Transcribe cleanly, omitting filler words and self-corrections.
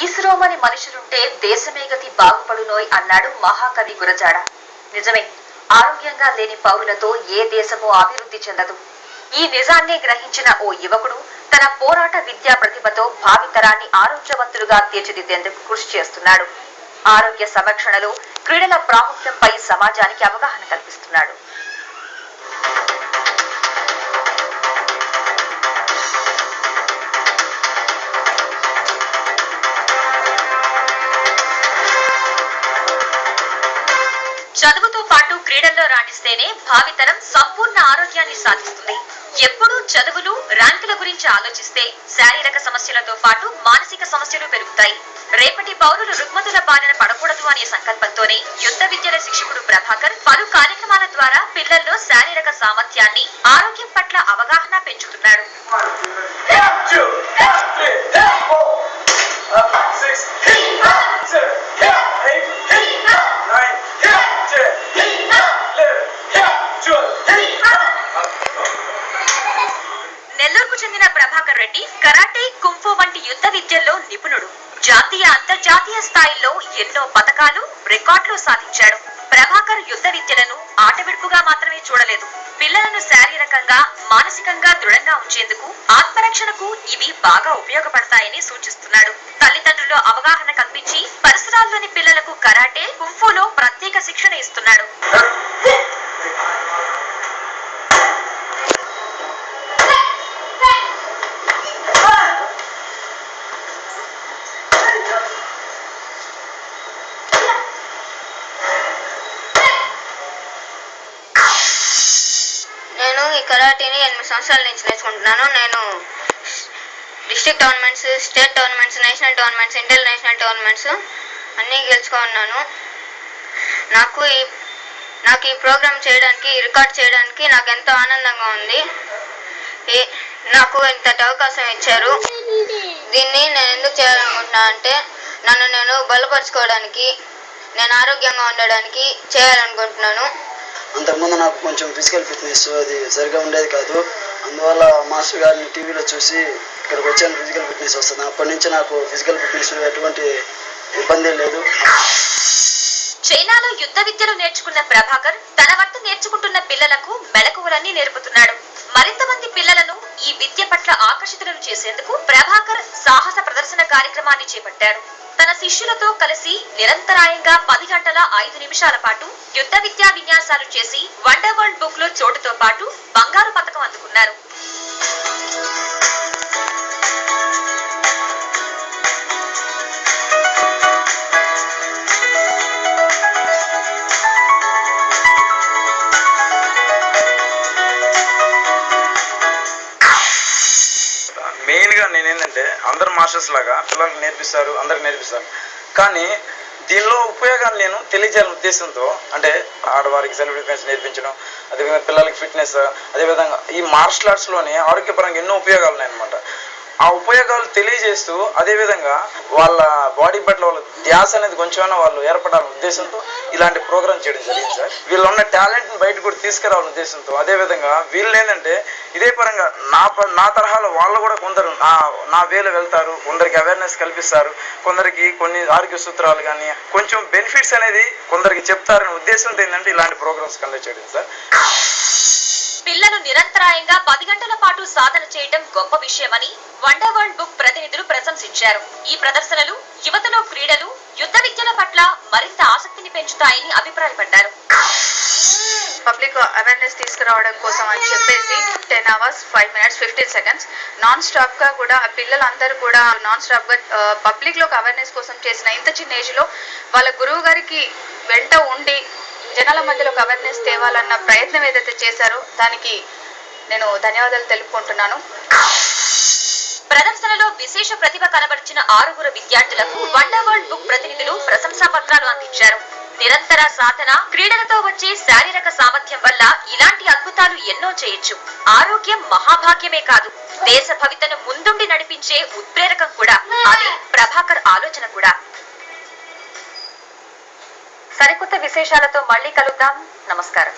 ఈశ్రోమని మనుషులుంటే దేశమే గతి బాగుపడునోయ్ అన్నాడు మహాకవి గురజాడ. నిజమే, ఆరోగ్యంగా లేని పౌరులతో ఏ దేశమూ అభివృద్ధి చెందదు. ఈ నిజాన్నే గ్రహించిన ఓ యువకుడు తన పోరాట విద్యా ప్రతిభతో భావితరాన్ని ఆరోగ్యవంతులుగా తీర్చిదిద్దేందుకు కృషి చేస్తున్నాడు. ఆరోగ్య సంరక్షణలో క్రీడల ప్రాముఖ్యంపై సమాజానికి అవగాహన కల్పిస్తున్నాడు. చదువుతో పాటు క్రీడల్లో రాణిస్తేనే భావితరం సంపూర్ణ ఆరోగ్యాన్ని సాధిస్తుంది. ఎప్పుడూ చదువులు, ర్యాంకుల గురించి ఆలోచిస్తే శారీరక సమస్యలతో పాటు మానసిక సమస్యలు పెరుగుతాయి. రేపటి పౌరులు రుగ్మతుల బారిన పడకూడదు అనే సంకల్పంతోనే యుద్ధ విద్యల శిక్షకుడు ప్రభాకర్ పలు కార్యక్రమాల ద్వారా పిల్లల్లో శారీరక సామర్థ్యాన్ని, ఆరోగ్యం పట్ల అవగాహన పెంచుతున్నాడు. నెల్లూరుకు చెందిన ప్రభాకర్ రెడ్డి కరాటే, కుంఫు వంటి యుద్ధ విద్యల్లో నిపుణుడు. జాతీయ, అంతర్జాతీయ స్థాయిల్లో ఎన్నో పతకాలు, రికార్డులు సాధించాడు. ప్రభాకర్ యుద్ధ విద్యలను ఆటవిడుపుగా మాత్రమే చూడలేదు. పిల్లలను శారీరకంగా, మానసికంగా దృఢంగా ఉంచేందుకు, ఆత్మరక్షణకు ఇవి బాగా ఉపయోగపడతాయని సూచిస్తున్నాడు. తల్లిదండ్రుల్లో అవగాహన కల్పించి పరిసరాల్లోని పిల్లలకు కరాటే, కుంఫులో ప్రత్యేక శిక్షణ ఇస్తున్నాడు. నేను ఈ కరాటీని 8 సంవత్సరాల నుంచి నేర్చుకుంటున్నాను. నేను district tournaments, state tournaments, national tournaments, international tournaments అన్నీ గెలుచుకున్నాను. నాకు ఈ ప్రోగ్రామ్ చేయడానికి, రికార్డ్ చేయడానికి నాకు ఎంతో ఆనందంగా ఉంది. నాకు ఇంతటి అవకాశం ఇచ్చారు. దీన్ని నేను ఎందుకు చేయాలనుకుంటున్నాను అంటే, నన్ను నేను బలపరుచుకోవడానికి, నేను ఆరోగ్యంగా ఉండడానికి చేయాలనుకుంటున్నాను. అంతకుముందు నాకు కొంచెం ఫిజికల్ ఫిట్నెస్ అది సరిగా ఉండేది కాదు. అందువల్ల మాస్టర్ గారిని టీవీలో చూసి ఇక్కడికి వచ్చాను. ఫిజికల్ ఫిట్నెస్ వస్తుంది. అప్పటి నుంచి నాకు ఫిజికల్ ఫిట్నెస్ ఎటువంటి ఇబ్బంది లేదు. చైనాలో యుద్ధ విద్యలు నేర్చుకున్న ప్రభాకర్ తన వద్ద నేర్చుకుంటున్న పిల్లలకు మెలకువలన్నీ నేర్పుతున్నాడు. మరింత మంది పిల్లలను ఈ విద్య పట్ల ఆకర్షితులను చేసేందుకు ప్రభాకర్ సాహస ప్రదర్శన కార్యక్రమాన్ని చేపట్టాడు. తన శిష్యులతో కలిసి నిరంతరాయంగా 10 గంటల 5 నిమిషాల పాటు యుద్ధ విద్యా విన్యాసాలు చేసి వండర్ వరల్డ్ బుక్ లో చోటుతో పాటు బంగారు పతకం అందుకున్నారు. మెయిన్గా నేనేంటంటే అందరు మాస్టర్స్ లాగా పిల్లలకు నేర్పిస్తారు, అందరికి నేర్పిస్తారు. కానీ దీనిలో ఉపయోగాలు నేను తెలియజేయాలనే ఉద్దేశంతో, అంటే ఆడవారికి సెల్ఫ్ డిఫెన్స్ నేర్పించడం, అదేవిధంగా పిల్లలకి ఫిట్నెస్, అదేవిధంగా ఈ మార్షల్ ఆర్ట్స్లోనే ఆరోగ్యపరంగా ఎన్నో ఉపయోగాలు ఉన్నాయన్నమాట. ఆ ఉపయోగాలు తెలియజేస్తూ అదేవిధంగా వాళ్ళ బాడీ పట్ల వాళ్ళ ధ్యాస అనేది కొంచెమైనా వాళ్ళు ఏర్పడాలనే ఉద్దేశంతో ఇలాంటి ప్రోగ్రామ్ చేయడం జరిగింది సార్. వీళ్ళు ఉన్న టాలెంట్ని బయట కూడా తీసుకురావాలనే ఉద్దేశంతో, అదేవిధంగా వీళ్ళు ఏంటంటే ఇదే పరంగా నా తరహాలో వాళ్ళు కూడా కొందరు నా వేలు వెళ్తారు, కొందరికి అవేర్నెస్ కల్పిస్తారు, కొందరికి కొన్ని ఆరోగ్య సూత్రాలు కానీ కొంచెం బెనిఫిట్స్ అనేది కొందరికి చెప్తారనే ఉద్దేశంతో ఏంటంటే ఇలాంటి ప్రోగ్రామ్స్ కండక్ట్ చేయడం సార్. పిల్లలు నిరంతరాయంగా 10 గంటల పాటు సాధన చేయడం గొప్ప విషయమని వండర్ వరల్డ్ బుక్ ప్రతినిధులు ప్రశంసించారు. ఈ ప్రదర్శనలు యువతలో క్రీడలు, యుద్ధ విద్యల పట్ల మరింత ఆసక్తిని పెంచుతాయని అభిప్రాయపడ్డారు. పబ్లిక్ అవేర్నెస్ తీసుకురావడం కోసం అని చెప్పేసి 10 hours 5 minutes 15 seconds non stop గా కూడా పిల్లలందరూ కూడా నాన్ స్టాప్ గా పబ్లిక్ లోకి అవేర్నెస్ కోసం చేసిన ఇంత చిన్న ఏజ్ లో వాళ్ళ గురువు గారికి వెంట ఉండి జనాల మధ్యలో అవేర్నెస్ తేవాలన్న ప్రయత్నం ఏదైతే చేశారో దానికి నేను ధన్యవాదాలు తెలుపుకుంటున్నాను. ప్రదర్శనలో విశేష ప్రతిభ కనబరిచిన 6 విద్యార్థులకు వండర్ వరల్డ్ బుక్ ప్రతినిధులు ప్రశంసా పత్రాలు అందించారు. నిరంతర సాధన, క్రీడలతో వచ్చే శారీరక సామర్థ్యం వల్ల ఇలాంటి అద్భుతాలు ఎన్నో చేయొచ్చు. ఆరోగ్యం మహాభాగ్యమే కాదు, దేశ భవితను ముందుండి నడిపించే ఉత్ప్రేరకం కూడా. అదే ప్రభాకర్ ఆలోచన కూడా. సరికొత్త విశేషాలతో మళ్ళీ కలుద్దాం. నమస్కారం.